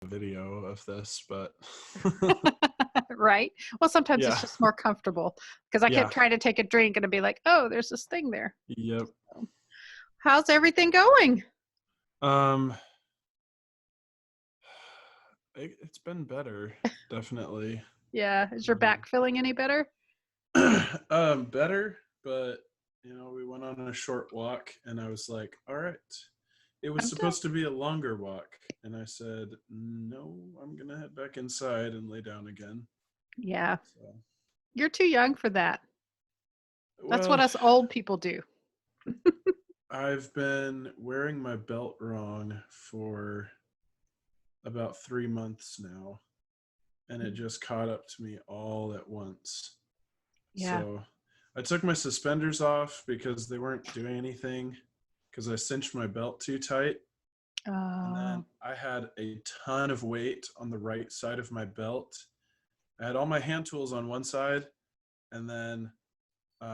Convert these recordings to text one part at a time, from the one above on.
a video of this, but Right. Well, sometimes yeah, it's just more comfortable because I kept yeah, trying to take a drink and I'd be like, oh, there's this thing there. yep. So, how's everything going? Um, it's been better, definitely. Yeah. Is your back feeling any better? Better, but we went on a short walk, and I was like, all right. It was I'm done. supposed to be a longer walk, and I said, no, I'm gonna head back inside and lay down again. Yeah. So, You're too young for that. That's what well, us old people do. I've been wearing my belt wrong for about 3 months now, and it just caught up to me all at once. Yeah. So I took my suspenders off because they weren't doing anything because I cinched my belt too tight. And Oh. then I had a ton of weight on the right side of my belt. I had all my hand tools on one side and then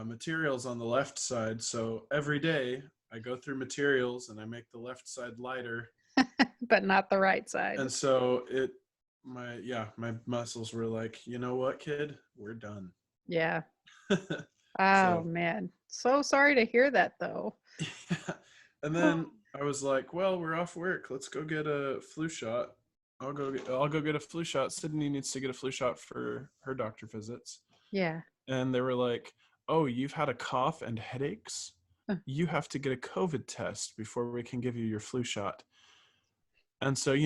materials on the left side. So every day I go through materials and I make the left side lighter. But not the right side. And so my muscles were like, you know what, kid, we're done. Yeah. Oh, So man. So sorry to hear that, though. yeah. And then I was like, well, we're off work. Let's go get a flu shot. I'll go get a flu shot. Sydney needs to get a flu shot for her doctor visits. Yeah. And they were like, oh, you've had a cough and headaches? Huh. You have to get a COVID test before we can give you your flu shot. And so,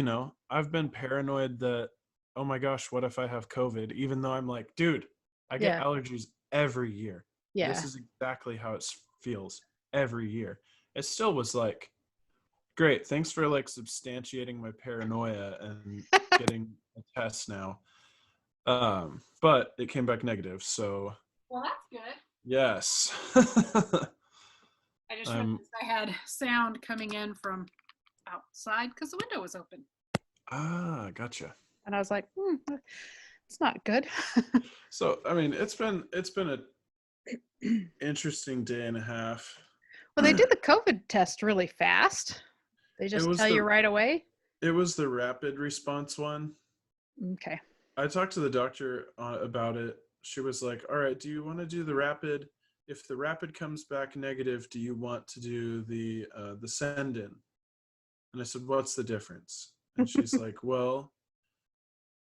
I've been paranoid that, oh my gosh, what if I have COVID? Even though I'm like, dude, I get Yeah. allergies every year. This Yeah. is exactly how it feels every year. It still was like, great, thanks for like substantiating my paranoia and getting a test now. But it came back negative, so Well, that's good. yes. I just I'm realized I had sound coming in from outside because the window was open. gotcha. And I was like, it's not good. So I mean, it's been a interesting day and a half. Well, they did the COVID test really fast. They It just was tell you the right away. it was the rapid response one. Okay. I talked to the doctor about it. She was like, "All right, do you want to do the rapid? If the rapid comes back negative, do you want to do the send in?" And I said, "What's the difference?" And she's like, "Well,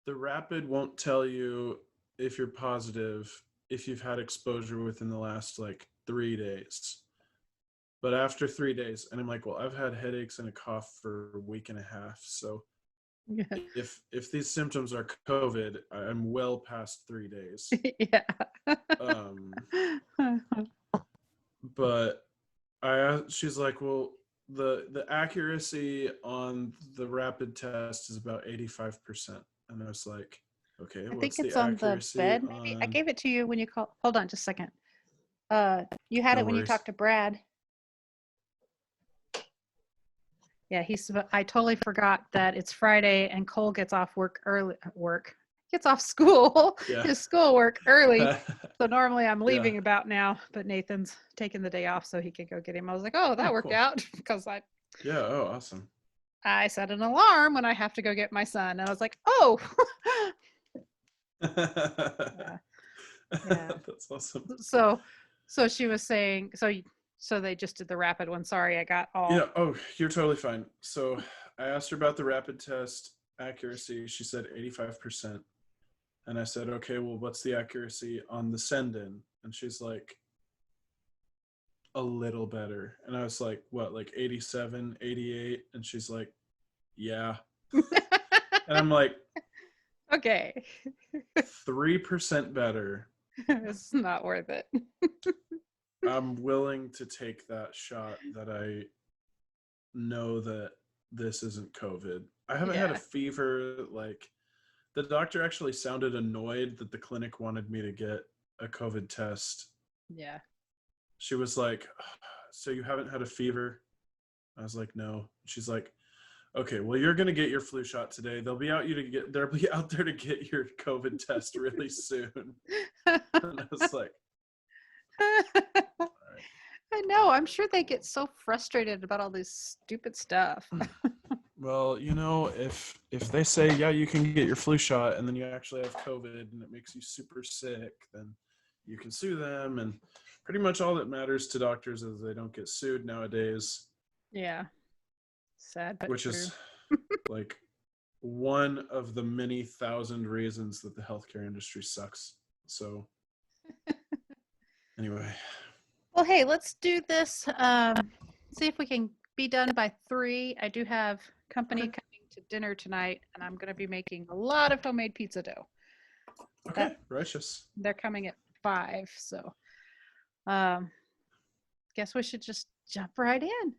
the rapid won't tell you if you're positive if you've had exposure within the last like 3 days. But after 3 days," and I'm like, "Well, I've had headaches and a cough for a week and a half, so if these symptoms are COVID, I'm well past 3 days." Yeah. Um, but she's like, "Well, the accuracy on the rapid test is about 85%," and I was like, "Okay, I think what's the it's on the accuracy bed, maybe. I on?" gave it to you when you called. Hold on just a second. You had No it when you worries. talked to Brad. Yeah, I totally forgot that it's Friday and Cole gets off gets off school, Yeah. his schoolwork early. So normally I'm Yeah. leaving about now, but Nathan's taking the day off so he could go get him. I was like, oh, Oh, that worked cool. out because Yeah. Oh, awesome. I set an alarm when I have to go get my son. And I was like, oh, yeah, yeah. That's awesome. So she was saying, so they just did the rapid one. Sorry, I got all. Yeah. Oh, you're totally fine. So I asked her about the rapid test accuracy. She said 85%. And I said, okay, well, what's the accuracy on the send in? And she's like, a little better. And I was like, what, like 87, 88? And she's like, yeah. And I'm like, Okay. 3% better. It's not worth it. I'm willing to take that shot that I know that this isn't COVID. I haven't had a Yeah. fever. Like, the doctor actually sounded annoyed that the clinic wanted me to get a COVID test. Yeah. She was like, so you haven't had a fever? I was like, no. She's like, okay, well, you're gonna get your flu shot today. They'll be out there to get your COVID test really soon. And I was like, all I know. I'm sure they get so frustrated about all this stupid stuff. right. Well, if they say, yeah, you can get your flu shot and then you actually have COVID and it makes you super sick, then you can sue them. And pretty much all that matters to doctors is they don't get sued nowadays, Yeah. Sad but which true. is like one of the many thousand reasons that the healthcare industry sucks. So anyway, Well, hey, let's do this. See if we can be done by 3. I do have company okay, coming to dinner tonight, and I'm going to be making a lot of homemade pizza dough. That okay, righteous. they're coming at 5, so um, guess we should just jump right in.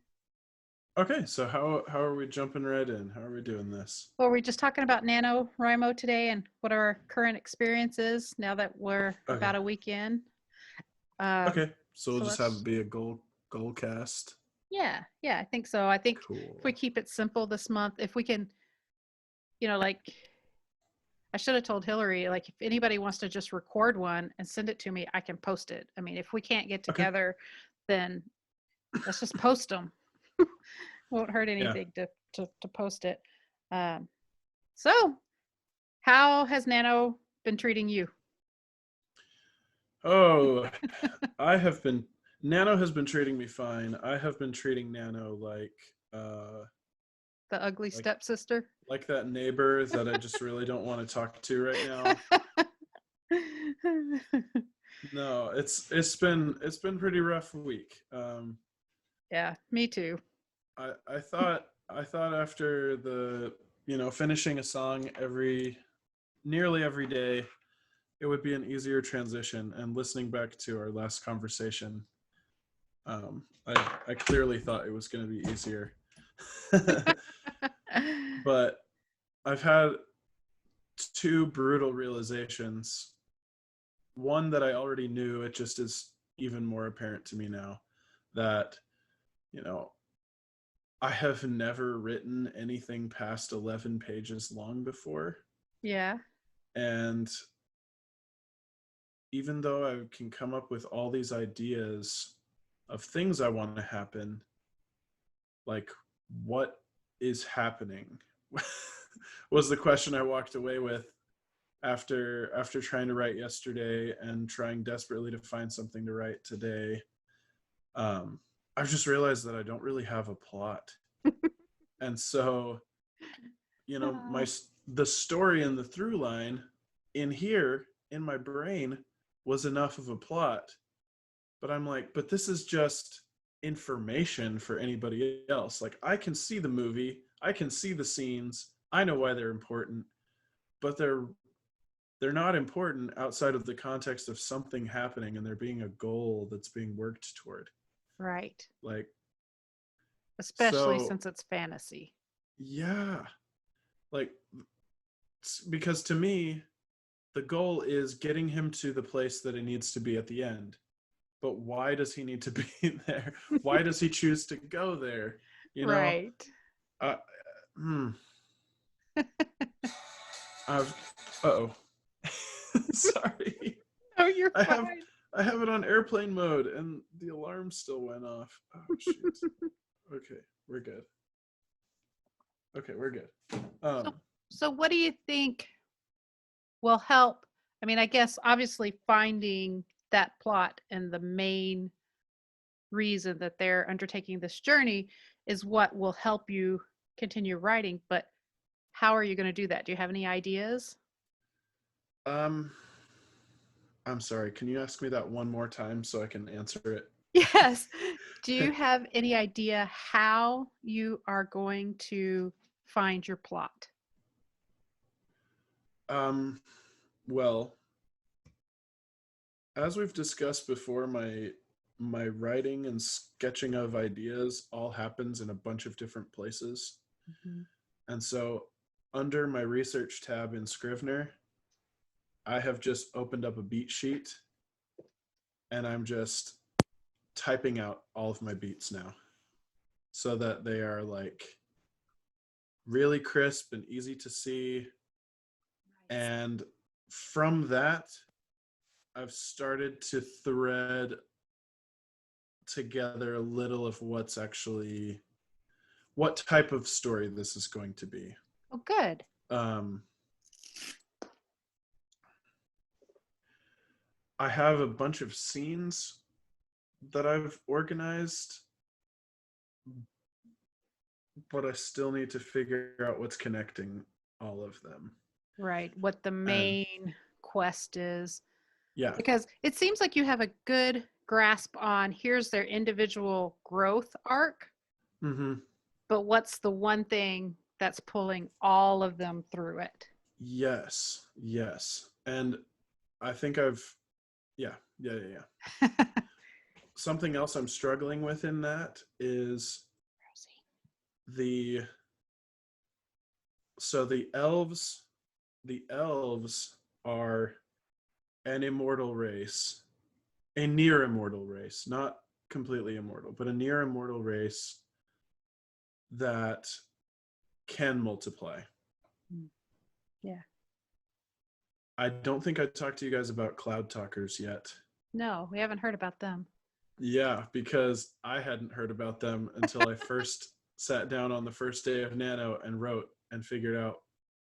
Okay, so how are we jumping right in? How are we doing this? Well, we're just talking about NaNoWriMo today and what our current experience is now that we're Okay, about a week in. Um, okay, so we'll so just have it let's, be a goal cast. yeah, I think so. I think if we Cool. keep it simple this month, if we can, like I should have told Hillary, like, if anybody wants to just record one and send it to me, I can post it. I mean, if we can't get Okay. together, then let's just post them. Won't hurt Yeah. anything to post it. Um, so, how has Nano been treating you? Oh, I have been Nano has been treating me fine. I have been treating Nano The ugly like stepsister? like that neighbor that I just really don't want to talk to right now. No, it's been pretty rough week. Yeah, me too. I thought after finishing a song nearly every day, it would be an easier transition. And listening back to our last conversation, I clearly thought it was going to be easier. But I've had two brutal realizations. One that I already knew, it just is even more apparent to me now that, you know, I have never written anything past 11 pages long before. Yeah. And even though I can come up with all these ideas of things I want to happen, like what is happening was the question I walked away with after trying to write yesterday and trying desperately to find something to write today. I've just realized that I don't really have a plot. And so, Uh, the story and the through line in here in my brain was enough of a plot, but I'm like, but this is just information for anybody else. Like, I can see the movie, I can see the scenes, I know why they're important, but they're not important outside of the context of something happening and there being a goal that's being worked toward. right. Like, Especially so since it's fantasy. yeah, like, because to me the goal is getting him to the place that it needs to be at the end. But why does he need to be there? Why does he choose to go there? You know, Right. uh, hmm. I've, oh, sorry. Oh, you're I have, fine. I have it on airplane mode, and the alarm still went off. Oh shoot. Okay, we're good. Okay, we're good. So, Um, so what do you think will help? I mean, I guess obviously finding that plot and the main reason that they're undertaking this journey is what will help you continue writing. But how are you going to do that? Do you have any ideas? um, I'm sorry. Can you ask me that one more time so I can answer Yes. Do you it? have any idea how you are going to find your plot? um, well, as we've discussed before, my writing and sketching of ideas all happens in a bunch of different places. Mhm. And so under my research tab in Scrivener, I have just opened up a beat sheet and I'm just typing out all of my beats now so that they are like really crisp and easy to see. Nice. And from that, I've started to thread together a little of what type of story this is going to be. Oh, good. I have a bunch of scenes that I've organized, but I still need to figure out what's connecting all of them. Right. What the And main quest is. yeah. Because it seems like you have a good grasp on here's their individual growth arc, Mm-hmm. but what's the one thing that's pulling all of them through it? Yes. Yes. And I think yeah. Something else I'm struggling with in that is the elves are an immortal race, a near immortal race, not completely immortal, but a near immortal race that can multiply. Yeah. I don't think I talked to you guys about cloud talkers yet. No, we haven't heard about them. Yeah, because I hadn't heard about them until I first sat down on the first day of Nano and wrote and figured out,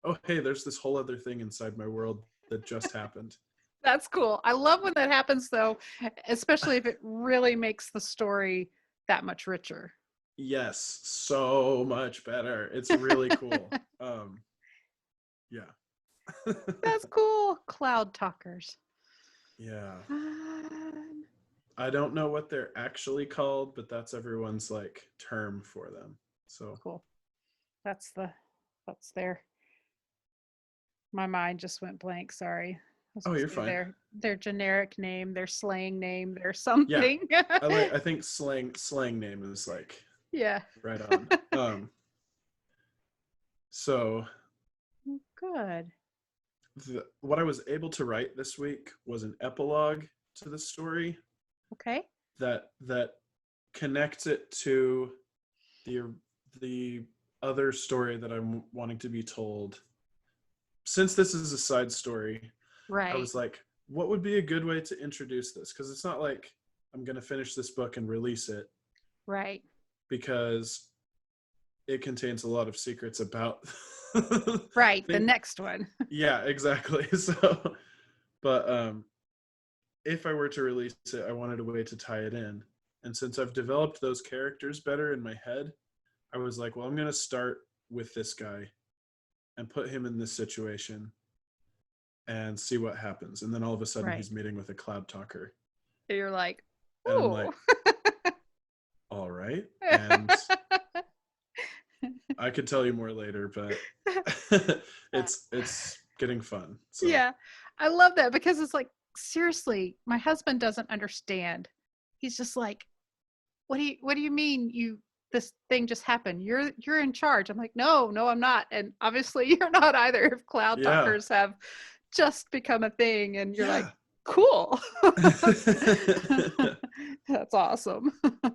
oh, hey, there's this whole other thing inside my world that just happened. That's cool. I love when that happens, though, especially if it really makes the story that much richer. Yes, so much better. It's really cool. Yeah. That's cool. Cloud talkers. Yeah. Fun. I don't know what they're actually called, but that's everyone's like term for them. So Cool. That's their, my mind just went blank. Sorry. I was oh, gonna you're say fine. their generic name, their slang name, their Yeah. something. I think slang name is like Yeah. right on. So Good. what I was able to write this week was an epilogue to the story Okay. that connects it to the other story that I'm wanting to be told. Since this is a side story, I Right. was like, what would be a good way to introduce this? Because it's not like I'm going to finish this book and release it, Right. because it contains a lot of secrets about Right. The next one. yeah, exactly. So, but if I were to release it, I wanted a way to tie it in. And since I've developed those characters better in my head, I was like, well, I'm going to start with this guy and put him in this situation and see what happens. And then all of a sudden Right. he's meeting with a cloud talker. You're like, And I'm ooh. like, all right. And I could tell you more later, but it's getting fun. So Yeah. I love that because it's like, seriously, my husband doesn't understand. He's just like, what do you mean this thing just happened? You're in charge. I'm like, no, I'm not. And obviously you're not either if cloud yeah. talkers have just become a thing and you're like, Yeah. cool. That's awesome.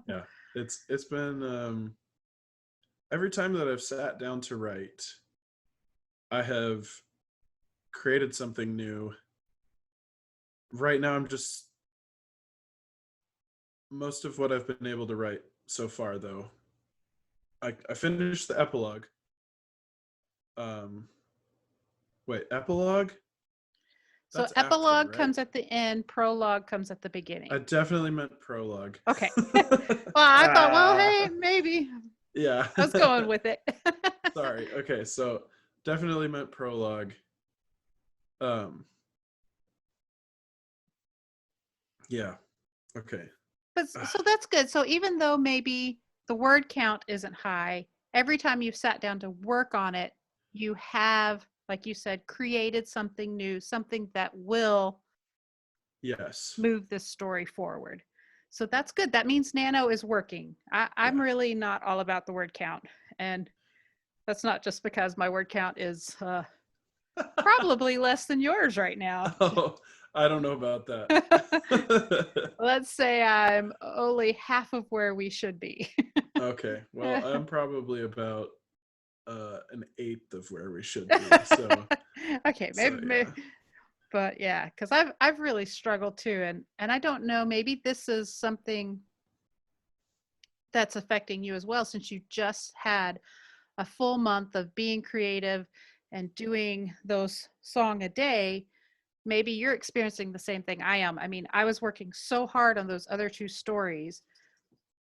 Yeah. It's been every time that I've sat down to write, I have created something new. Right now I'm just most of what I've been able to write so far though. I finished the epilogue. Wait, epilogue? So That's after, epilogue right? comes at the end, prologue comes at the I beginning. definitely meant prologue. Okay. Well, I thought, well, hey, maybe. Yeah. I was going with it. Sorry. Okay, so definitely meant prologue. Um yeah. Okay. But so that's good. So even though maybe the word count isn't high, every time you've sat down to work on it, you have, like you said, created something new, something that will Yes. move this story forward. So that's good. That means Nano is working. I'm Yeah. really not all about the word count. And that's not just because my word count is probably less than yours right now. Oh, I don't know about that. Let's say I'm only half of where we should be. Okay. Well, I'm probably about an eighth of where we should be. So Okay, maybe, yeah. but yeah, because I've really struggled too, and I don't know, maybe this is something that's affecting you as well, since you just had a full month of being creative and doing those song a day. Maybe you're experiencing the same thing I am. I mean, I was working so hard on those other two stories,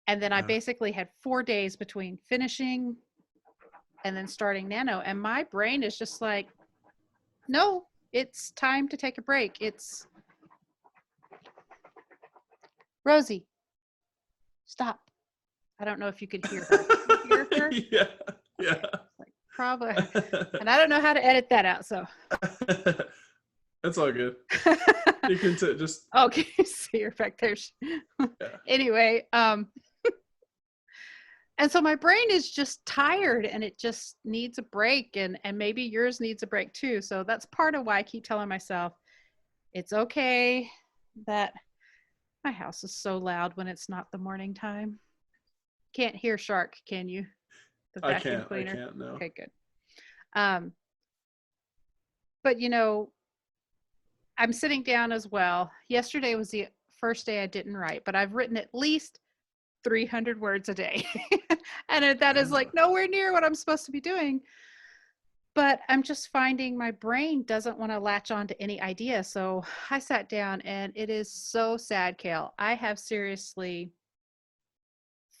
and then I Yeah. basically had 4 days between finishing and then starting Nano, and my brain is just like, no, it's time to take a break. It's Rosie, stop. I don't know if you could hear her. Can you hear her? Yeah. Yeah. Like, probably. And I don't know how to edit that out. So That's all good. You can just okay, see her back there. yeah. Anyway, and so my brain is just tired and it just needs a break, and maybe yours needs a break too. So that's part of why I keep telling myself it's okay that my house is so loud when it's not the morning time. Can't hear Shark, can you? The vacuum I cleaner. can't no. Okay, good. Um, but I'm sitting down as well. Yesterday was the first day I didn't write, but I've written at least 300 words a day. And that is Yeah. like nowhere near what I'm supposed to be doing. But I'm just finding my brain doesn't want to latch on to any idea. So I sat down, and it is so sad, Kale. I have seriously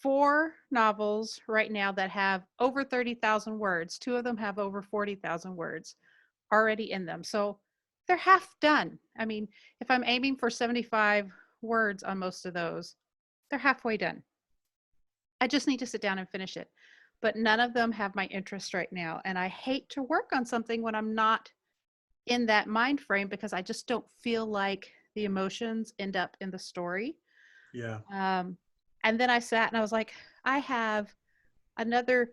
4 novels right now that have over 30,000 words. 2 of them have over 40,000 words already in them. So they're half done. I mean, if I'm aiming for 75 words on most of those, they're halfway done. I just need to sit down and finish it. But none of them have my interest right now. And I hate to work on something when I'm not in that mind frame, because I just don't feel like the emotions end up in the story. Yeah. And then I sat and I was like, I have another,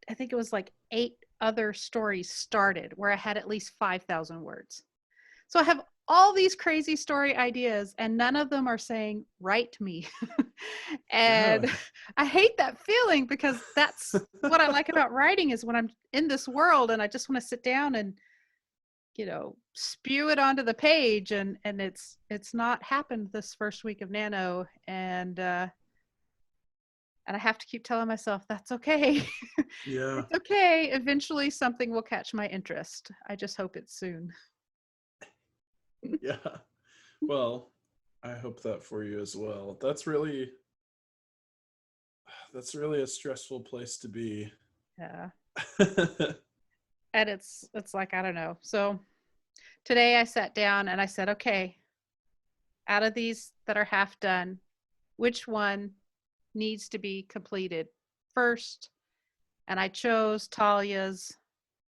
I think it was like 8 other stories started where I had at least 5,000 words. So I have all these crazy story ideas, and none of them are saying, write me. Yeah. And I hate that feeling, because that's what I like about writing, is when I'm in this world and I just want to sit down and, spew it onto the page. And it's not happened this first week of Nano. And I have to keep telling myself, that's okay. Yeah. It's okay. Eventually something will catch my interest. I just hope it's soon. Yeah. Well, I hope that for you as well. That's really a stressful place to be. Yeah. And it's like, I don't know. So today I sat down and I said, okay, out of these that are half done, which one needs to be completed first? And I chose Talia's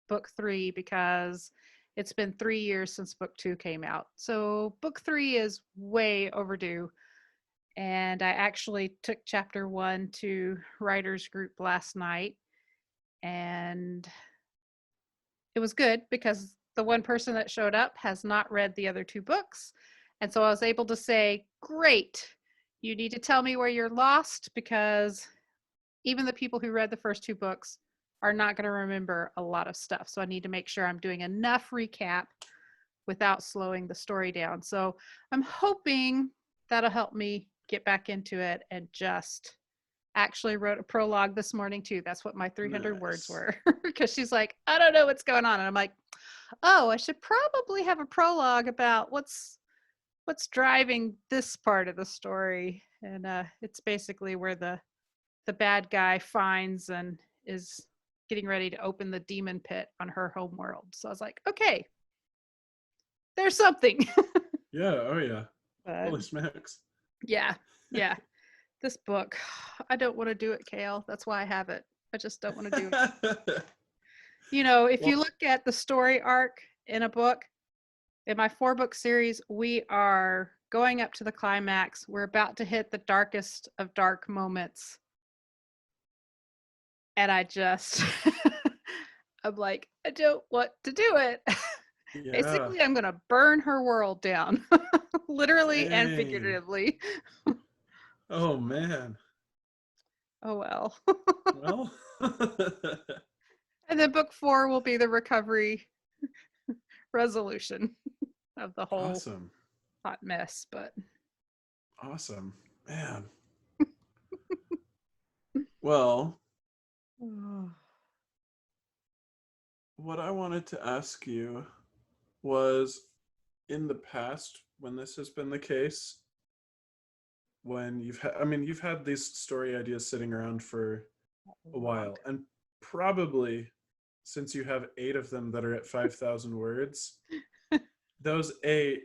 book 3 because it's been 3 years since book 2 came out. So book 3 is way overdue. And I actually took chapter 1 to writers group last night, and it was good because the one person that showed up has not read the other 2 books. And so I was able to say, great, you need to tell me where you're lost, because even the people who read the first 2 books are not going to remember a lot of stuff. So I need to make sure I'm doing enough recap without slowing the story down. So I'm hoping that'll help me get back into it, and just actually wrote a prologue this morning too. That's what my 300 words Nice. were, because she's like, I don't know what's going on. And I'm like, oh, I should probably have a prologue about what's driving this part of the story. And it's basically where the bad guy finds and is getting ready to open the demon pit on her home world. So I was like, okay, there's something. Yeah. Oh yeah. But Holy smacks. yeah, yeah. This book, I don't want to do it, Kale. That's why I have it. I just don't want to do it. If you Well, look at the story arc in a book, in my 4-book series, we are going up to the climax. We're about to hit the darkest of dark moments. And I just, I'm like, I don't want to do it. yeah. Basically, I'm going to burn her world down, literally and Dang. figuratively. Oh man. Oh, well. Well. And then book 4 will be the recovery resolution of the whole Awesome. hot mess. But Awesome. Man. Well, Oh, what I wanted to ask you was, in the past, when this has been the case, when you've had these story ideas sitting around for a long while, and probably since you have 8 of them that are at 5,000 words, time. those 8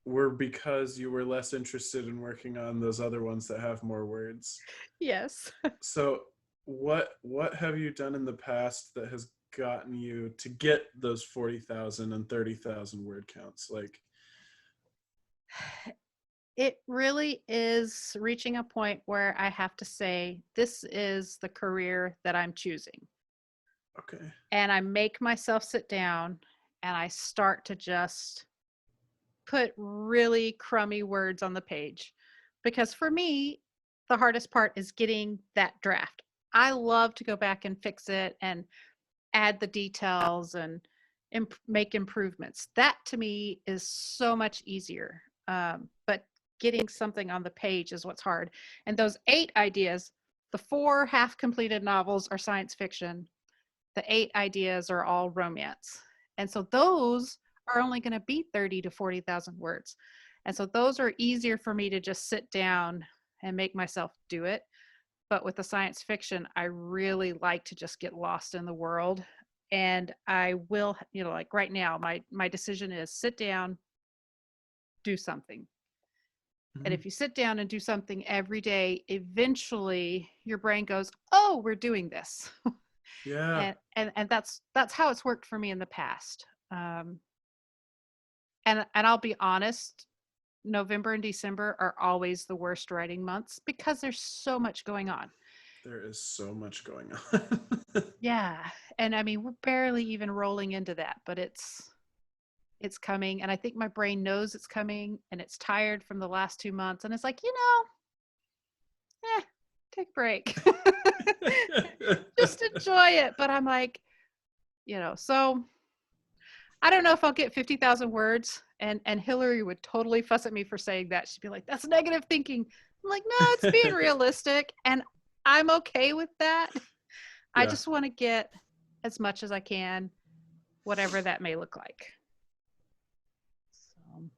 were because you were less interested in working on those other ones that have more words. Yes. So what have you done in the past that has gotten you to get those 40,000 and 30,000 word counts? Like, It really is reaching a point where I have to say, this is the career that I'm choosing. okay. And I make myself sit down and I start to just put really crummy words on the page. Because for me, the hardest part is getting that draft. I love to go back and fix it and add the details and make improvements. That to me is so much easier. But getting something on the page is what's hard. And those 8 ideas, the 4 half completed novels are science fiction, the 8 ideas are all romance. And so those are only going to be 30 to 40,000 words. And so those are easier for me to just sit down and make myself do it. But with the science fiction, I really like to just get lost in the world. And I will, like right now, my decision is sit down, do something. And Mhm. if you sit down and do something every day, eventually your brain goes, "Oh, we're doing this." Yeah, And that's how it's worked for me in the past. Um, and I'll be honest, November and December are always the worst writing months because there's so much going on. there is so much going on. Yeah, and I mean we're barely even rolling into that, but it's coming, and I think my brain knows it's coming, and it's tired from the last 2 months, and it's like, take a break, just enjoy it. But I'm like, so I don't know if I'll get 50,000 words, and Hillary would totally fuss at me for saying that. She'd be like, "That's negative thinking." I'm like, "No, it's being realistic, and I'm okay with that. I Yeah, just want to get as much as I can, whatever that may look like." So,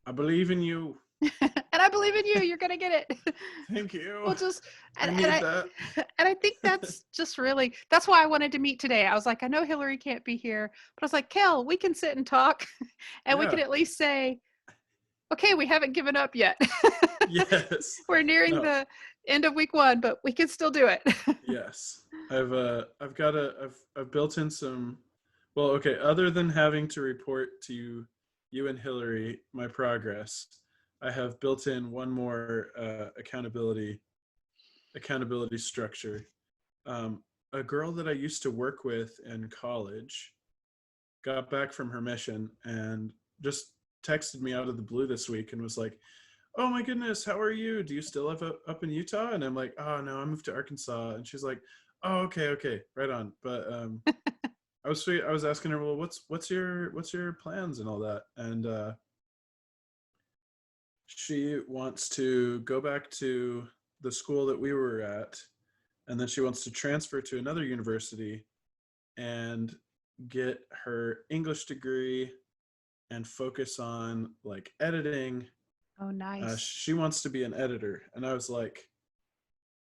I believe in you. and I believe in you. You're gonna get it. Thank you. We'll just I and need I that. and I think that's just really that's why I wanted to meet today. I was like, I know Hillary can't be here, but I was like, Kel, we can sit and talk, and we Yeah. can at least say, okay, we haven't given up yet. Yes. We're nearing No. the end of week 1, but we can still do it. Yes. I've built in some, well, okay, other than having to report to you and Hillary my progress, I have built in one more accountability structure. Um, a girl that I used to work with in college got back from her mission and just texted me out of the blue this week and was like, "Oh my goodness, how are you? Do you still live up in Utah?" And I'm like, "Oh no, I moved to Arkansas." And she's like, "Oh, okay, okay, right on." But I was asking her, "Well, what's your plans and all that?" And she wants to go back to the school that we were at, and then she wants to transfer to another university and get her English degree and focus on like editing. Oh, nice. She wants to be an editor, and I was like,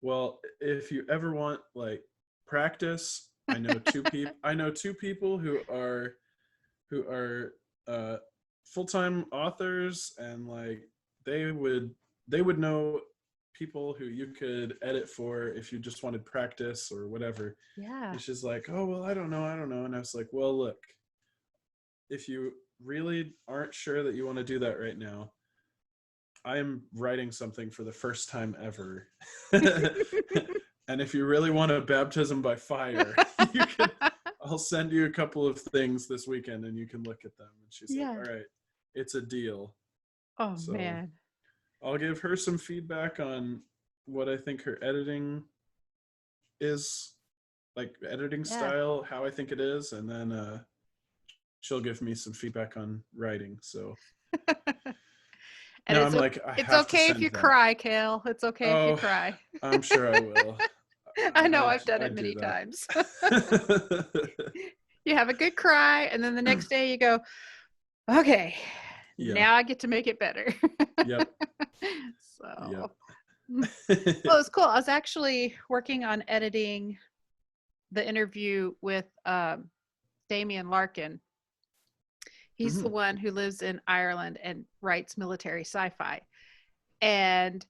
well, if you ever want like practice, I know 2 people who are full-time authors, and like they would they would know people who you could edit for if you just wanted practice or whatever. Yeah. And she's like, "Oh, well, I don't know." And I was like, "Well, look, if you really aren't sure that you want to do that right now, I am writing something for the first time ever." And if you really want a baptism by fire, you can, I'll send you a couple of things this weekend and you can look at them. And she's like, Yeah. "All right, it's a deal." Oh, So man. I'll give her some feedback on what I think her editing is, like editing Yeah. style, how I think it is. And then she'll give me some feedback on writing. So And now I'm like, I it's have to okay if send you that. cry, Kale. It's okay if you Oh, cry. I'm sure I will. I know I've done I it do many that. times. You have a good cry, and then the next day you go, okay, Yeah. now I get to make it better. Yep. So, Yep. well, it's cool. I was actually working on editing the interview with Damien Larkin. He's the Mhm. one who lives in Ireland and writes military sci-fi. And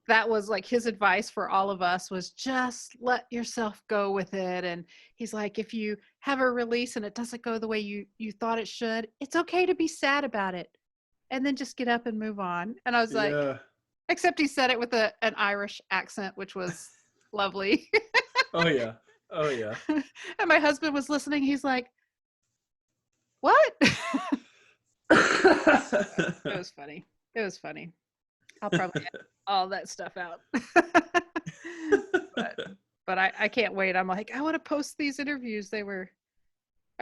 that was like his advice for all of us was just let yourself go with it. And he's like, if you have a release and it doesn't go the way you thought it should, it's okay to be sad about it. And then just get up and move on. And I was like, Yeah. except he said it with an Irish accent, which was lovely. Oh yeah. Oh yeah. And my husband was listening. He's like, what? It was funny. It was funny. I'll probably edit all that stuff out. but but I can't wait. I'm like, I want to post these interviews. I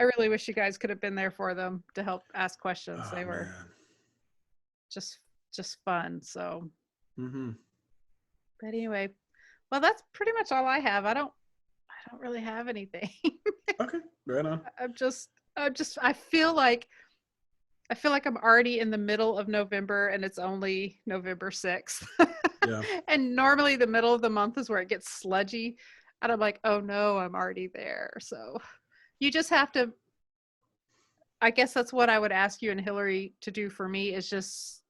really wish you guys could have been there for them to help ask questions. Oh They were man. just just fun. So, Mhm. but anyway, well, that's pretty much all I have. I don't really have anything. Okay. Right on. I feel like I'm already in the middle of November and it's only November 6th. Yeah. And normally the middle of the month is where it gets sludgy. And I'm like, oh no, I'm already there. So you just have to, I guess that's what I would ask you and Hillary to do for me is just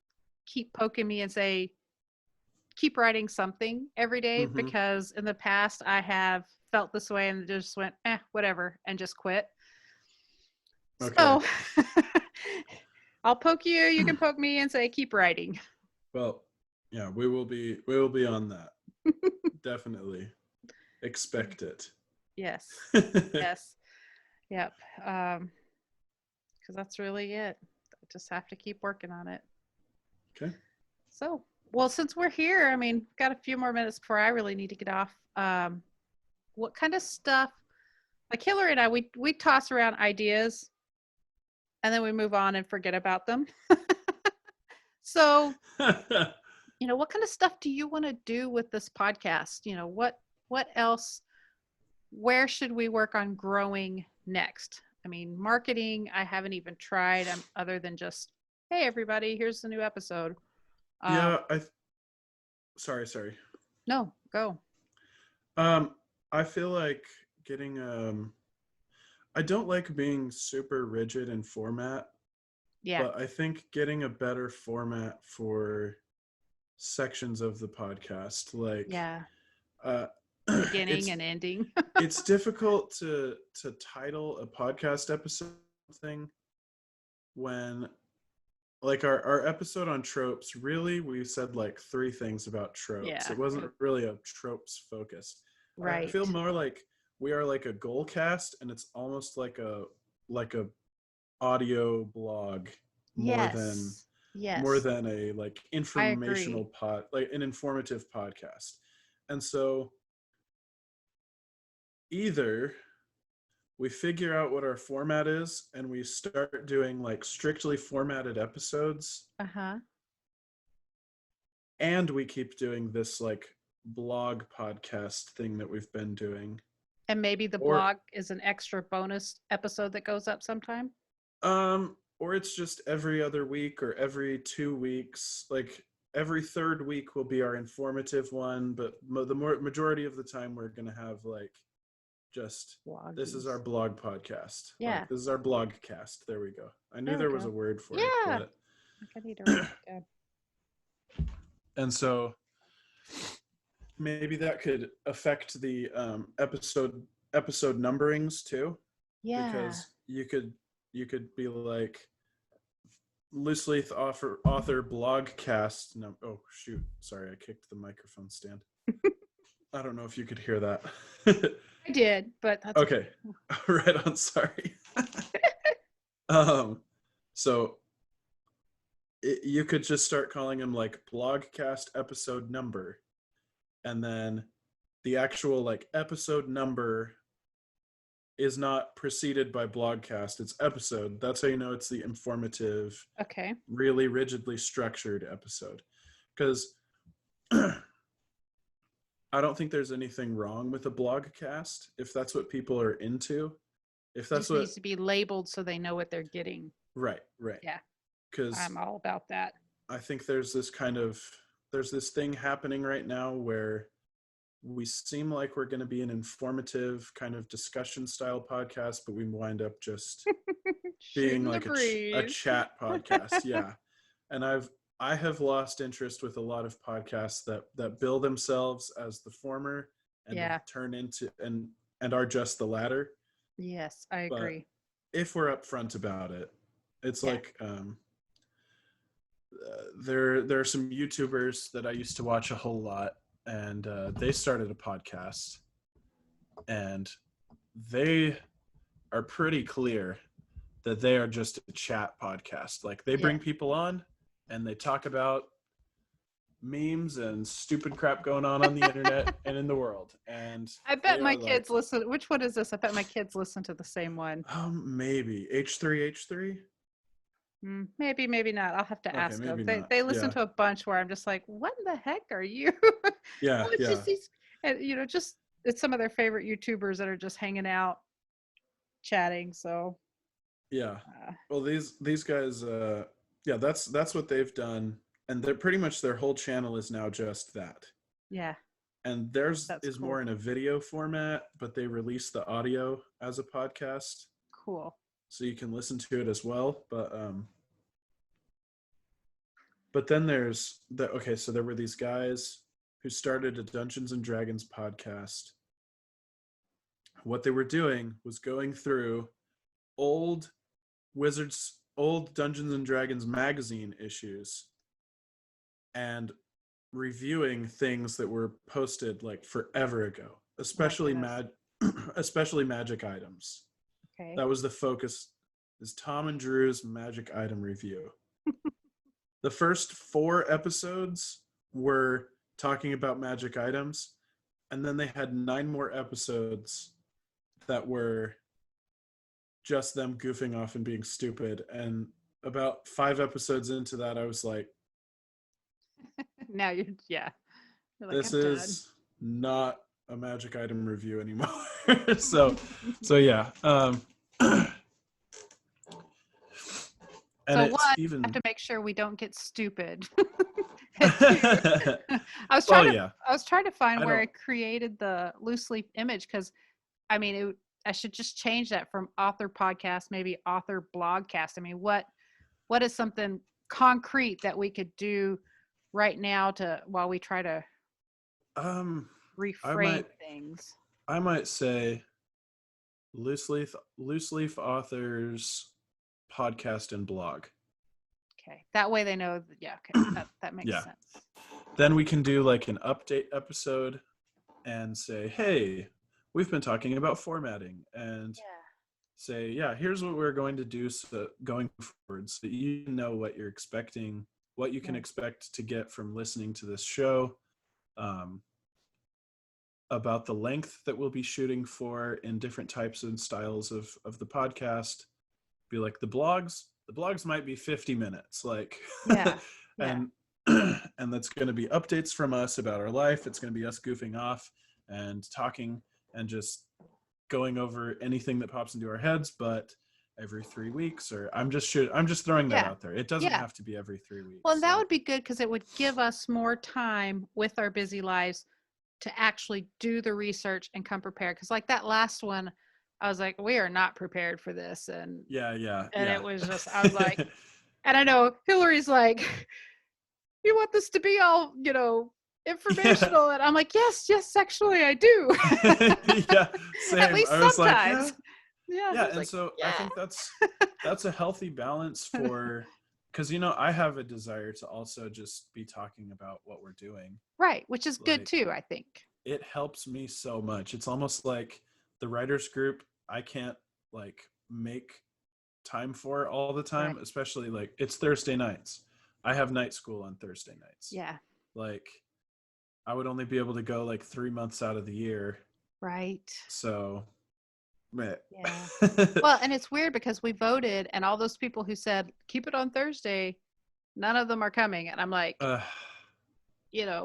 keep poking me and say, keep writing something every day Mhm. because in the past I have felt this way and just went, whatever, and just quit. Okay. So I'll poke you, you can poke me and say, keep writing. Well, yeah, we will be on that. Definitely. Expect it. Yes. Yes. Yep. Because that's really it. I just have to keep working on it. Okay. So, well, since we're here, I mean, got a few more minutes before I really need to get off. What kind of stuff? Like Hillary and I, we toss around ideas and then we move on and forget about them. So, what kind of stuff do you want to do with this podcast? What else? Where should we work on growing next? I mean, marketing, I haven't even tried other than just, hey, everybody, here's the new episode. Yeah, sorry. No, go. Um, I feel like getting I don't like being super rigid in format, Yeah. but I think getting a better format for sections of the podcast, like Yeah. uh Beginning it's and ending. it's difficult to title a podcast episode thing when like our episode on tropes, really we said like three things about tropes. Yeah. It wasn't really a tropes focused. I feel Right. more like we are like a goal cast and it's almost like a audio blog more than Yes. Yes. a like I agree. informational like an informative podcast. And so either we figure out what our format is and we start doing like strictly formatted episodes, Uh-huh. and we keep doing this like blog podcast thing that we've been doing, And maybe the or blog is an extra bonus episode that goes up sometime. or it's just every other week or every 2 weeks, like every third week will be our informative one, but the more majority of the time we're going to have like just this is our Bloggies. blog podcast, Yeah. like this is our blog cast. There we go. I knew There we there was go. a word for it, Yeah. but I need to write that down. and so maybe that could affect the episode numberings too, Yeah. because you could be like loose leaf author blog cast. No, oh shoot, sorry, I kicked the microphone stand. I don't know if you could hear that. I did, but that's Okay. Right on, sorry. So you could just start calling them like blogcast episode number, and then the actual like episode number is not preceded by blogcast, it's episode. That's how you know it's the informative, okay. really rigidly structured episode. Because I don't think there's anything wrong with a blog cast if that's what people are into. If that's Just what, needs to be labeled so they know what they're getting. right, right. Yeah, Because I'm all about that. I think there's this thing happening right now where we seem like we're going to be an informative kind of discussion style podcast, but we wind up just being Shooting the like a breeze. chat podcast. Yeah. And I have lost interest with a lot of podcasts that bill themselves as the former and then Yeah. turn into and are just the latter. Yes, I But agree. if we're upfront about it, it's Yeah. like there are some YouTubers that I used to watch a whole lot, and they started a podcast, and they are pretty clear that they are just a chat podcast. Like they Yeah. bring people on and they talk about memes and stupid crap going on the internet and in the world. And I they bet my are like, kids listen. Which one is this? I bet my kids listen to the same one. maybe H3H3. Maybe, maybe not. I'll have to Okay, ask them. maybe They not. they listen Yeah, to a bunch where I'm just like, what in the heck are you? yeah, Oh, it's yeah, just these, and just it's some of their favorite YouTubers that are just hanging out, chatting. So, yeah. uh, Well, these guys, yeah, that's what they've done, and they're pretty much their whole channel is now just that. yeah, And theirs that's is more cool. in a video format, but they release the audio as a podcast, Cool. so you can listen to it as well. But then there's the okay, so there were these guys who started a Dungeons and Dragons podcast. What they were doing was going through old old Dungeons and Dragons magazine issues and reviewing things that were posted like forever ago, Oh my goodness. especially magic items. Okay. That was the focus. Is Tom and Drew's magic item review. The first 4 episodes were talking about magic items, and then they had 9 more episodes that were just them goofing off and being stupid. And about 5 episodes into that, I was like, Now yeah. You're like, this I'm done. is not a magic item review anymore. so yeah. And So one, it's I have even to make sure we don't get stupid. And two, I was well, trying to yeah. I was trying to find I where I don't created the loose leaf image because I mean I should just change that from author podcast, maybe author blogcast. I mean, what is something concrete that we could do right now to while we try to um I reframe might things? I might say loose leaf authors podcast and blog. Okay. That way they know that, yeah, okay. That makes Yeah. sense. Then we can do like an update episode and say, hey, we've been talking about formatting, and Yeah. say, yeah, here's what we're going to do so going forward, so that you know what you're expecting, what you can Yeah. expect to get from listening to this show, um, about the length that we'll be shooting for in different types and styles of the podcast. Be like the blogs might be 50 minutes, like, Yeah. Yeah. and and that's going to be updates from us about our life. It's going to be us goofing off and talking and just going over anything that pops into our heads, but every 3 weeks, or I'm just throwing that Yeah. out there. It doesn't Yeah. have to be every 3 weeks. Well, that Like, would be good because it would give us more time with our busy lives to actually do the research and come prepared. Because like that last one, I was like, we are not prepared for this, yeah, yeah, and yeah. it was just I was like, and I know Hillary's like, you want this to be all Yeah. informational, and I'm like, yes, actually, I do. Yeah, At same. least I was like, yeah, sometimes. Yeah, yeah. he's And like, so I yeah. think that's a healthy balance for, because I have a desire to also just be talking about what we're doing. Right, which is good Like, too, I think. it helps me so much. It's almost like the writers group, I can't like make time for all the Right. time, especially like it's Thursday nights. I have night school on Thursday nights. Yeah. Like, I would only be able to go like 3 months out of the year. Right. So, meh. Yeah. Well, and it's weird because we voted, and all those people who said keep it on Thursday, none of them are coming, and I'm like, uh,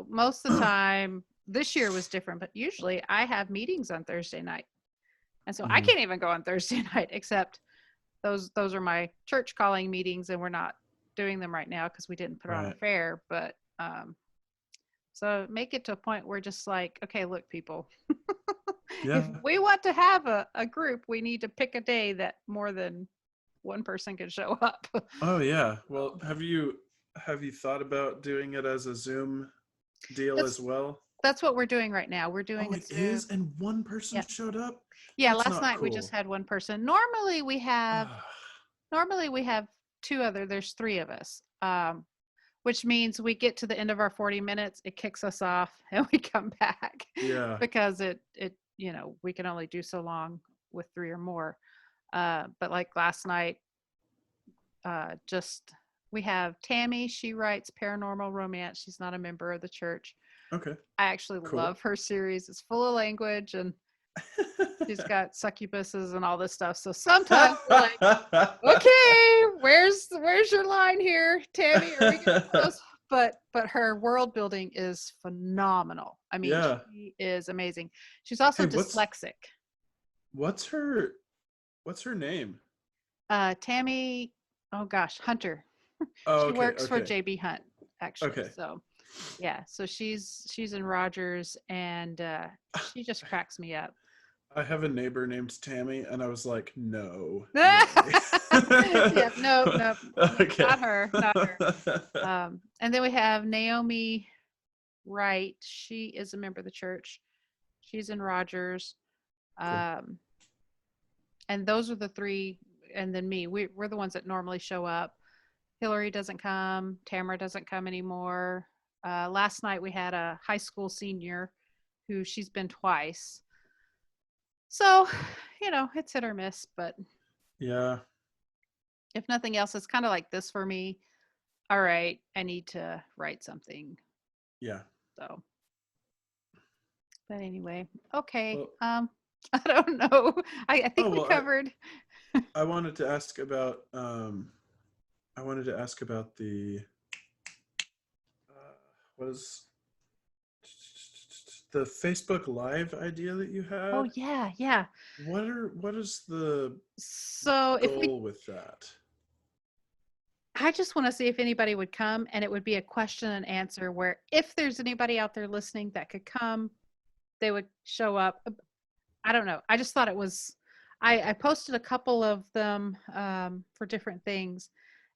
most of the time this year was different, but usually I have meetings on Thursday night. And so I Mhm. can't even go on Thursday night, except those are my church calling meetings, and we're not doing them right now because we didn't put on a Right. fair. But so make it to a point where just like, okay, look, people, if Yeah. we want to have a group, we need to pick a day that more than one person can show up. Oh yeah. Well, So have you thought about doing it as a Zoom deal that's as well? that's what we're doing right now. We're doing Oh, a it Zoom. is, and one person Yeah. showed up. Yeah, That's last not night we just cool. had one person. Ah, Normally we have there's three of us. Which means we get to the end of our 40 minutes, it kicks us off and we come back yeah. because we can only do so long with three or more. But like last night, just we have Tammy, she writes paranormal romance. She's not a member of the church. Okay. I actually Cool. love her series. It's full of language and she's got succubuses and all this stuff. So sometimes we're like, okay, where's your line here, Tammy? Are we getting close? But her world building is phenomenal. I mean, Yeah. she is amazing. She's also Hey, what's dyslexic. what's her what's her name? Tammy, oh gosh, Hunter. Oh, She okay, works for okay, JB Hunt, actually. okay. So yeah, so she's in Rogers, and she just cracks me up. I have a neighbor named Tammy, and I was like, no way. Yeah, no, no, Okay. not her, not her. And then we have Naomi Wright. She is a member of the church. She's in Rogers. Cool. Um, and those are the three. And then me. We're the ones that normally show up. Hillary doesn't come. Tamara doesn't come anymore. Last night we had a high school senior who she's been twice. So, it's hit or miss. But Yeah. if nothing else, it's kind of like this for me. All right, I need to write something. Yeah. So, but anyway, okay. Well, I don't know. I oh think we well, covered. I wanted to ask about I wanted to ask about the what is the Facebook Live idea that you Oh had? yeah, yeah. What is the So if we, goal with that? I just want to see if anybody would come, and it would be a question and answer where if there's anybody out there listening that could come, they would show up. I don't know. I just thought it was. I posted a couple of them for different things,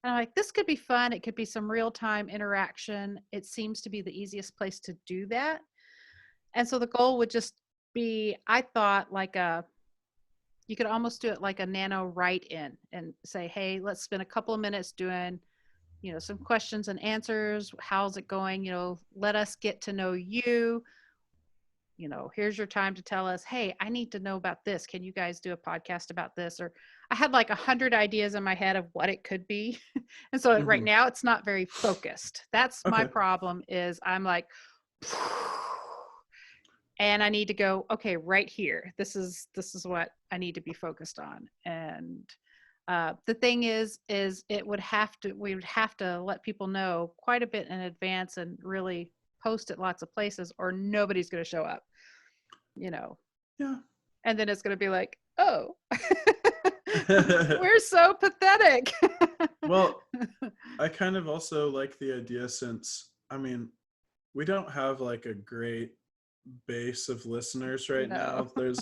and I'm like, this could be fun. It could be some real time interaction. It seems to be the easiest place to do that. And so the goal would just be, I thought, you could almost do it like a Nano write in and say, hey, let's spend a couple of minutes doing, some questions and answers. How's it going? Let us get to know you. Here's your time to tell us, hey, I need to know about this. Can you guys do a podcast about this? Or I had like 100 ideas in my head of what it could be. And so right Hmm. now it's not very focused. That's my Okay. problem is I'm like, and I need to go, okay, right here. This is what I need to be focused on. And the thing is we would have to let people know quite a bit in advance and really post it lots of places, or nobody's going to show up, Yeah. and then it's going to be like, oh, we're so pathetic. Well, I kind of also like the idea since, I mean, we don't have like a great base of listeners right No. now.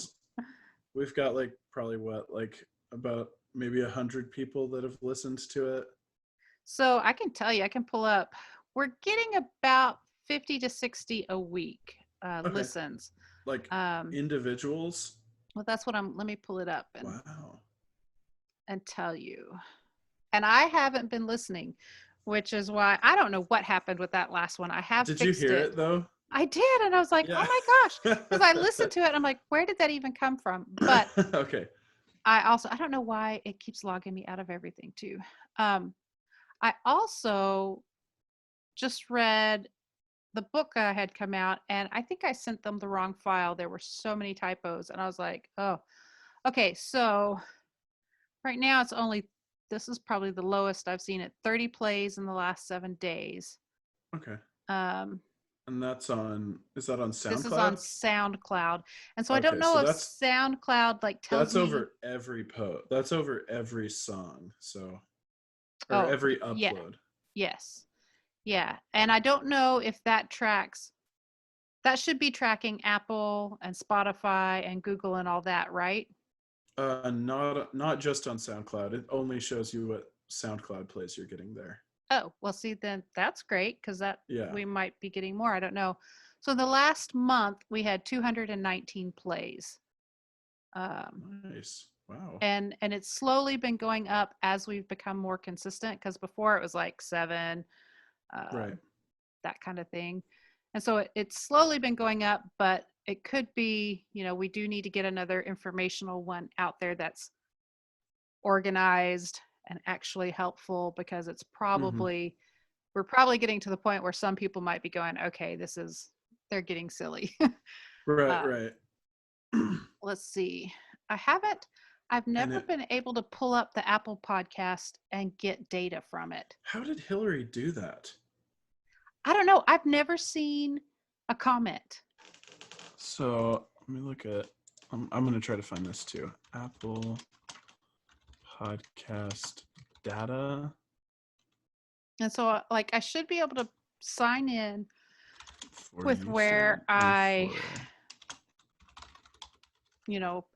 We've got like probably like about maybe 100 people that have listened to it. So I can tell you, I can pull up, we're getting about 50 to 60 a week Okay. listens. Like Um, individuals. well, that's let me pull it up Wow. and tell you. And I haven't been listening, which is why I don't know what happened with that last one. I have Did you fixed hear it. it though? I did. And I was like, oh Yeah. my gosh. Because I listened to it and I'm like, where did that even come from? But Okay. I don't know why it keeps logging me out of everything too. I also just read the book had come out, and I think I sent them the wrong file. There were so many typos, and I was like, oh, okay. So right now this is probably the lowest I've seen it, 30 plays in the last 7 days. Okay. Um, And is that on This is on SoundCloud? SoundCloud. And so I don't Okay, know so if SoundCloud like tells that's me, over every that's over every song. So, or oh, every yeah, upload. yes. Yeah. And I don't know if that tracks, that should be tracking Apple and Spotify and Google and all that, right? Not just on SoundCloud. It only shows you what SoundCloud plays you're getting there. Oh, well, see, then that's great because that Yeah. we might be getting more. I don't know. So the last month we had 219 plays. Nice. Wow. And it's slowly been going up as we've become more consistent because before it was like 7, Right. that kind of thing. And so it's slowly been going up, but it could be, we do need to get another informational one out there that's organized and actually helpful because it's Mm-hmm. probably, we're probably getting to the point where some people might be going, okay, they're getting silly. Right, uh, right. let's see. I've And never been able to pull up the Apple podcast and get data from it. how did Hillary do that? I don't know. I've never seen a comment. So let me look at. I'm going to try to find this too. Apple podcast data. And so, like, I should be able to sign in For with you, where sir, I, for-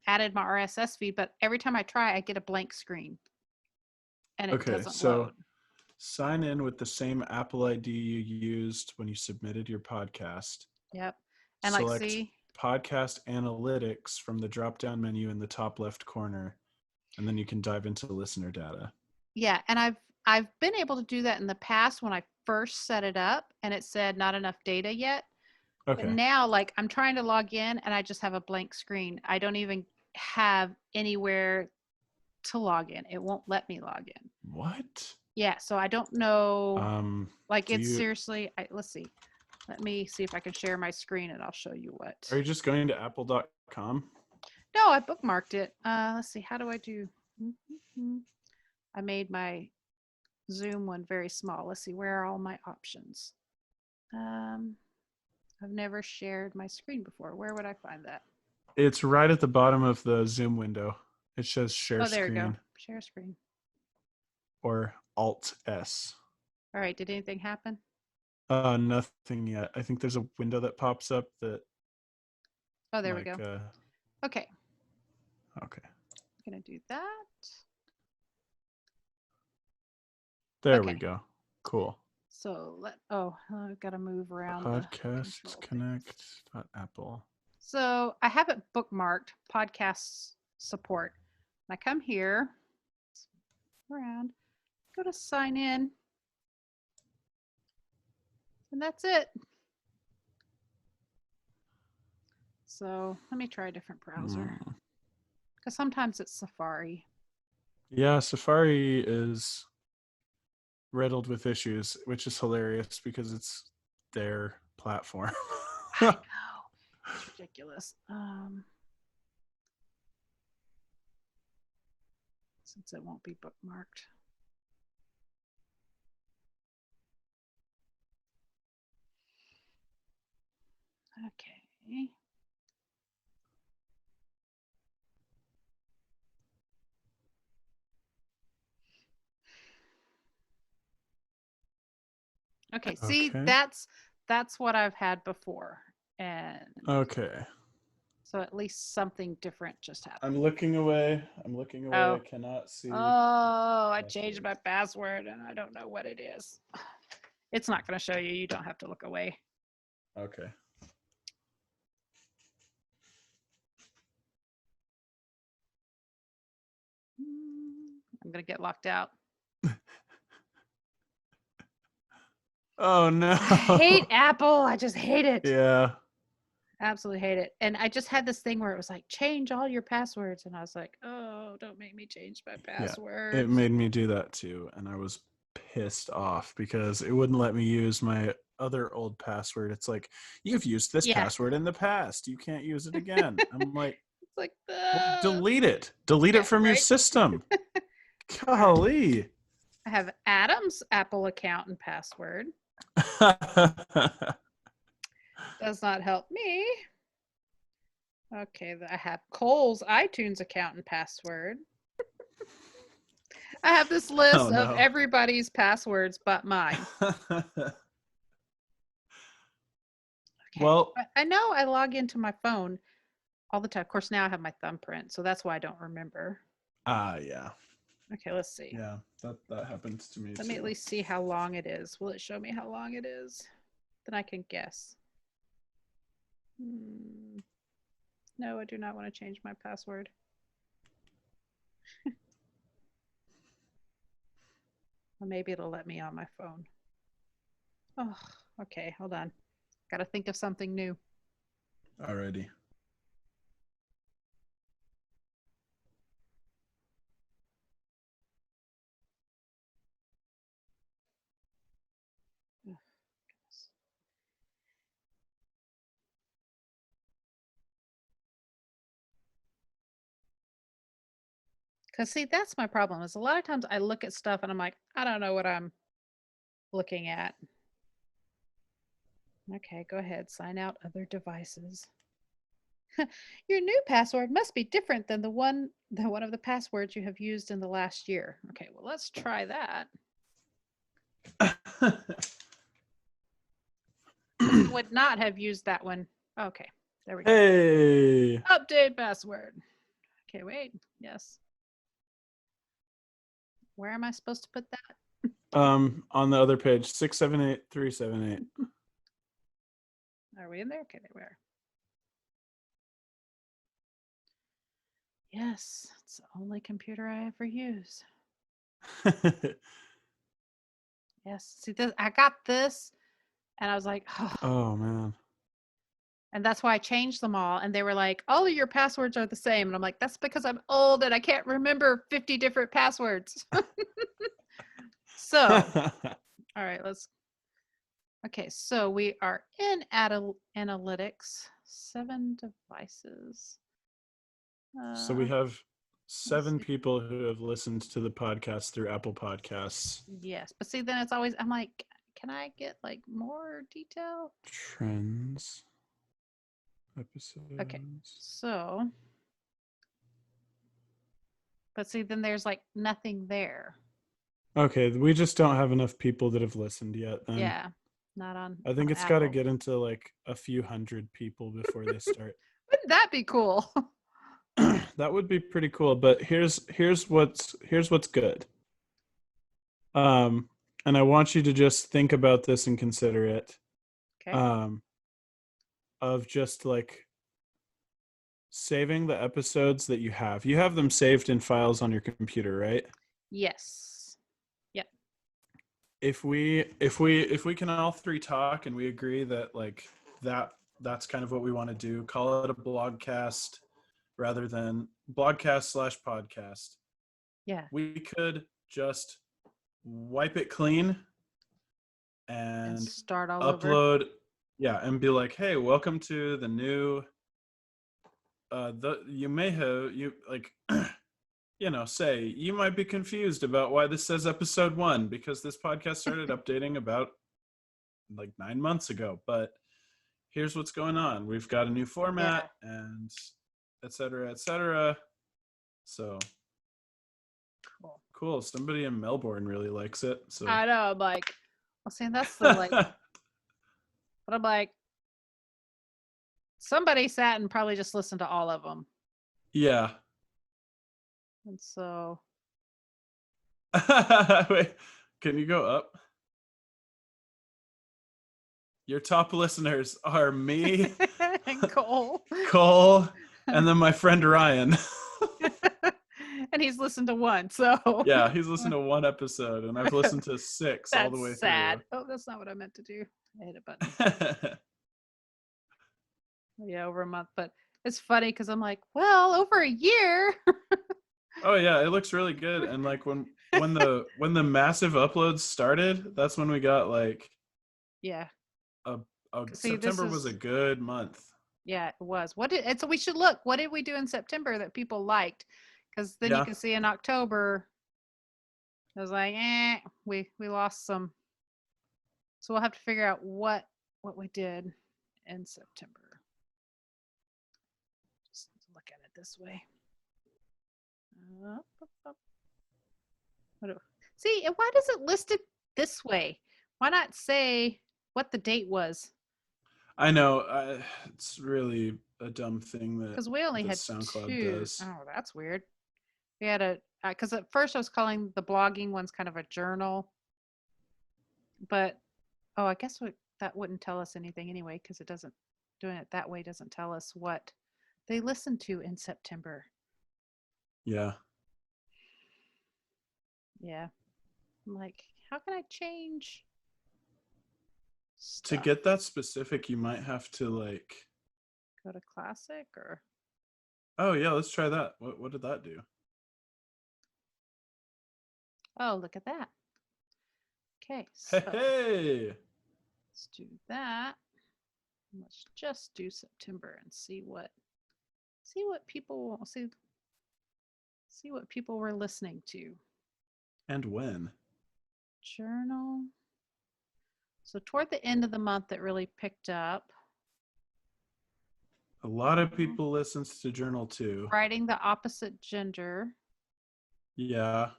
added my RSS feed, but every time I try, I get a blank screen and it Okay, doesn't so load. sign in with the same Apple ID you used when you submitted your podcast. Yep. And like, Select see, podcast analytics from the drop-down menu in the top left corner, and then you can dive into listener data. yeah. And I've been able to do that in the past when I first set it up and it said not enough data yet. But Okay. now, like, I'm trying to log in and I just have a blank screen. I don't even have anywhere to log in. It won't let me log in. What? Yeah, so I don't know. Like, Do it's you seriously, let's see. Let me see if I can share my screen and I'll show you what. are you just going to apple.com? No, I bookmarked it. Let's see. How do I do? I made my Zoom one very small. Let's see. Where are all my options? I've never shared my screen before. Where would I find that? It's right at the bottom of the Zoom window. It says share Oh, there we go. screen Share screen. or Alt S. All right. Did anything happen? Nothing yet. I think there's a window that pops up that. Oh, there we go. Okay. Okay. I'm going to do that. There we go. Cool. So I've got to move around. Podcast connect Apple. So I have it bookmarked, podcasts support. And I come here, around, go to sign in, and that's it. So let me try a different browser because sometimes it's Safari. Yeah, Safari is riddled with issues, which is hilarious because it's their platform. I know. It's ridiculous. Since it won't be bookmarked. Okay. Okay, see, that's what I've had before. And okay. so at least something different just happened. I'm looking away. Oh. I cannot see. Oh, I changed my password and I don't know what it is. It's not going to show you. You don't have to look away. Okay. I'm going to get locked out. Oh, no. I hate Apple. I just hate it. Yeah. Absolutely hate it. And I just had this thing where it was like, change all your passwords. And I was like, oh, don't make me change my passwords. Yeah, it made me do that too. And I was pissed off because it wouldn't let me use my other old password. It's like, you've used this password in the past. You can't use it again. I'm like, it's like, well, delete it. Delete it from your system. Golly. I have Adam's Apple account and password. Does not help me. Okay, I have Cole's iTunes account and password. I have this list Oh, of no. everybody's passwords but mine. Okay. Well, I know I log into my phone all the time. Of course, now I have my thumbprint, so that's why I don't remember. yeah. Okay, let's see. Yeah, that happens to me Let too. me at least see how long it is. Will it show me how long it is? Then I can guess. No, I do not want to change my password. Well, maybe it'll let me on my phone. Oh, okay, hold on. Got to think of something new. Alrighty. Oh, goodness. Because see, that's my problem. Is a lot of times I look at stuff and I'm like, I don't know what I'm looking at. Okay, go ahead. Sign out other devices. Your new password must be different than one of the passwords you have used in the last year. Okay, well, let's try that. I would not have used that one. Okay, there we go. Hey. Update password. Okay, wait. Yes. Where am I supposed to put that? On the other page, 678378. Are we in there? Okay, there we are. Yes, it's the only computer I ever use. Yes. See this, I got this and I was like, oh. Oh man. And that's why I changed them all. And they were like, all of your passwords are the same. And I'm like, that's because I'm old and I can't remember 50 different passwords. So, all right, okay, so we are in analytics, 7 devices. So we have 7 people who have listened to the podcast through Apple Podcasts. Yes, but see, then it's always, I'm like, can I get like more detail? Trends. Episodes. Okay, so, but see, then there's like nothing there. Okay, we just don't have enough people that have listened yet then. Yeah, not on. I think on it's got to Apple. get into like a few hundred people before they start. Wouldn't that be cool? That would be pretty cool, but here's what's good. And I want you to just think about this and consider it. Okay. Of just like saving the episodes that you have. You have them saved in files on your computer, right? Yes. Yep. If we can all 3 talk and we agree that like that's kind of what we want to do, call it a blogcast rather than blogcast/podcast. Yeah. We could just wipe it clean and start all upload over. Yeah, and be like, hey, welcome to the new you may have you like say you might be confused about why this says episode 1 because this podcast started updating about like 9 months ago, but here's what's going on. We've got a new format and et cetera. So cool. Somebody in Melbourne really likes it. So I know. I'm like, well, see, that's the like, but I'm like, somebody sat and probably just listened to all of them. Yeah. And so. Wait, can you go up? Your top listeners are me, and Cole. Cole, and then my friend Ryan. And he's listened to one, so. Yeah, he's listened to 1 episode, and I've listened to 6 all the way sad. through. Oh, that's not what I meant to do. I hit a button. Yeah, over a month, but it's funny because I'm like, well, over a year. Oh yeah, it looks really good. And like when the massive uploads started, that's when we got like yeah. See, September was a good month. Yeah, it was. And so we should look. What did we do in September that people liked? Because then you can see in October, it was like, we lost some. So we'll have to figure out what we did in September. Just look at it this way. See, and why does it list it this way? Why not say what the date was? I know. It's really a dumb thing that Because we only had SoundCloud 2. does. Oh, that's weird. We had because at first I was calling the blogging ones kind of a journal. But, oh, I guess that wouldn't tell us anything anyway, because it doesn't, doing it that way doesn't tell us what they listened to in September. Yeah. Yeah. I'm like, how can I change stuff? To get that specific, you might have to like go to classic or. Oh yeah, let's try that. What did that do? Oh, look at that. Okay, so Hey. let's do that. Let's just do September and see what people see what people were listening to. And when? Journal. So toward the end of the month, it really picked up. A lot of people listens to Journal too. Writing the opposite gender. Yeah.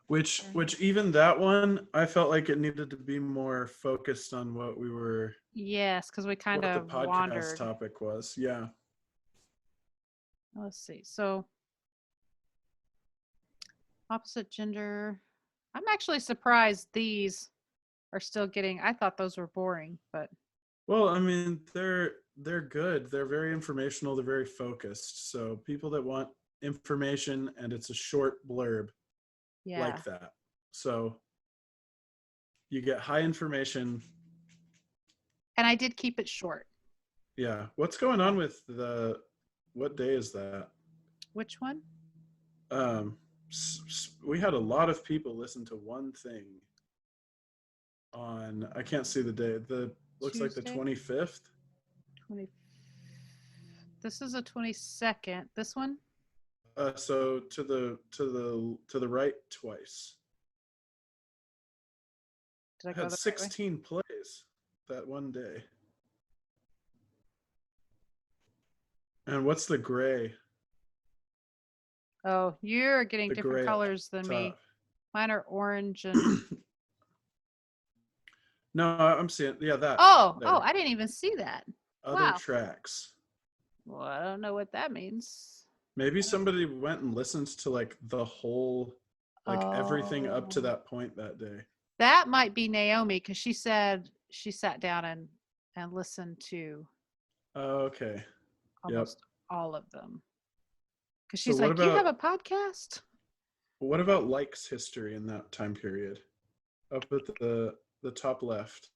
Which even that one, I felt like it needed to be more focused on what we were. Yes, because we kind of what the podcast wandered. topic was. Yeah. Let's see. So opposite gender. I'm actually surprised these are still getting. I thought those were boring, but. Well, I mean, they're good. They're very informational. They're very focused. So people that want information and it's a short blurb like that. So you get high information. And I did keep it short. Yeah. What's going on with what day is that? Which one? We had a lot of people listen to one thing on, I can't see the day. Looks Tuesday? like the 25th. This is a 22nd. This one? So to the right twice. Did I go had the 16 right way? plays that one day. And what's the gray? Oh, you're getting The different gray colors than top. me. Mine are orange and. No, I'm seeing. Yeah, that. Oh, there. I didn't even see that. Other Wow. tracks. Well, I don't know what that means. Maybe somebody went and listened to like the whole, like everything up to that point that day. That might be Naomi, because she said she sat down and listened to. Okay. Almost all of them. Because So she's like, you have a podcast? What about likes history in that time period? Up at the top left.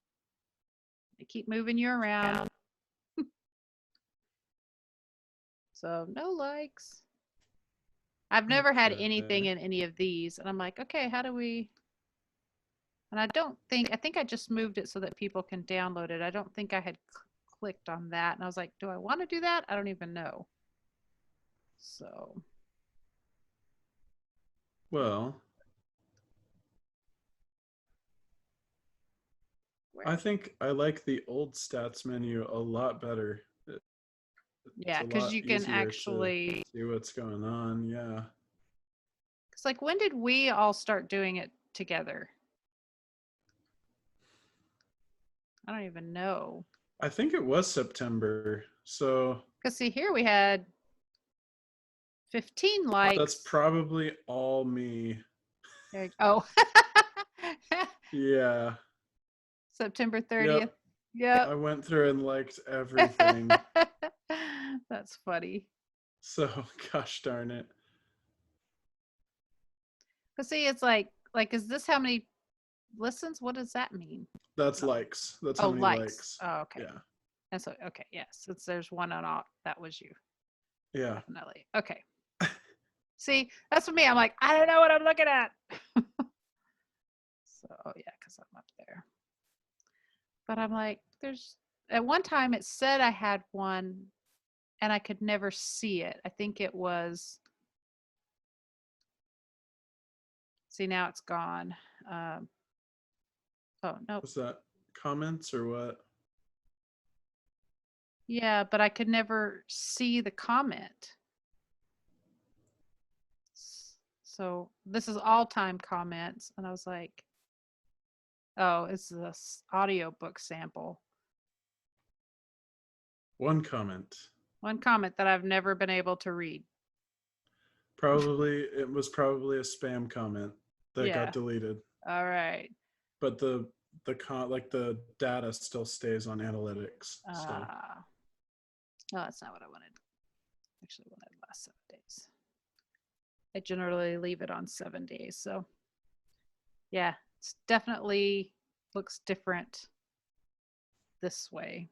They keep moving you around. So no likes. I've never had anything in any of these. And I'm like, okay, how do we? And I think I just moved it so that people can download it. I don't think I had clicked on that. And I was like, do I want to do that? I don't even know. So. Well, I think I like the old stats menu a lot better. Yeah, because you can actually see what's going on. Yeah. It's like, when did we all start doing it together? I don't even know. I think it was September. So. Because see, here we had 15 likes. That's probably all me. Oh. Yeah. September 30th. Yep. I went through and liked everything. That's funny. So, gosh darn it. But see, it's like, is this how many listens? What does that mean? That's likes. That's how many likes. Oh, okay. Yeah. And so, okay, yes, since there's one on all, that was you. Yeah. Definitely. Okay. See, that's for me. I'm like, I don't know what I'm looking at. So, oh yeah, because I'm up there. But I'm like, at one time it said I had one and I could never see it. I think it was, see, now it's gone. Oh, no. Was that comments or what? Yeah, but I could never see the comment. So this is all time comments. And I was like, oh, it's this audiobook sample. One comment. One comment that I've never been able to read. It was probably a spam comment that Yeah. got deleted. All right. But the the data still stays on analytics. So No, that's not what I wanted. Actually, I wanted last 7 days. I generally leave it on 7 days. So yeah, it's definitely looks different this way.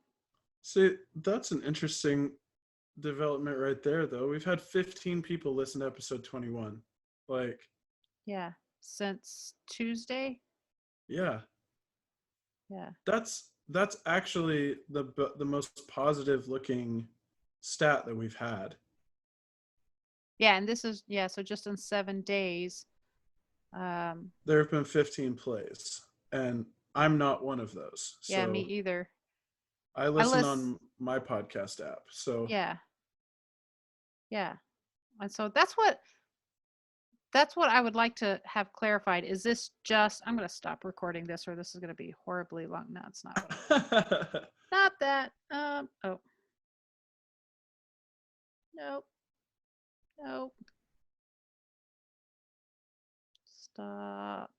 see, that's an interesting development right there though. We've had 15 people listen to episode 21. Like, Yeah, since Tuesday. yeah. Yeah. That's actually the most positive looking stat that we've had. Yeah, and this is so just in 7 days. There have been 15 plays, and I'm not one of those. Yeah, me So either. I I listen listen. on my podcast app. So Yeah. Yeah. And so that's what I would like to have clarified. Is this just, I'm going to stop recording this or this is going to be horribly long. No, it's not what I want. Not that. Oh. Nope. Nope. Stop.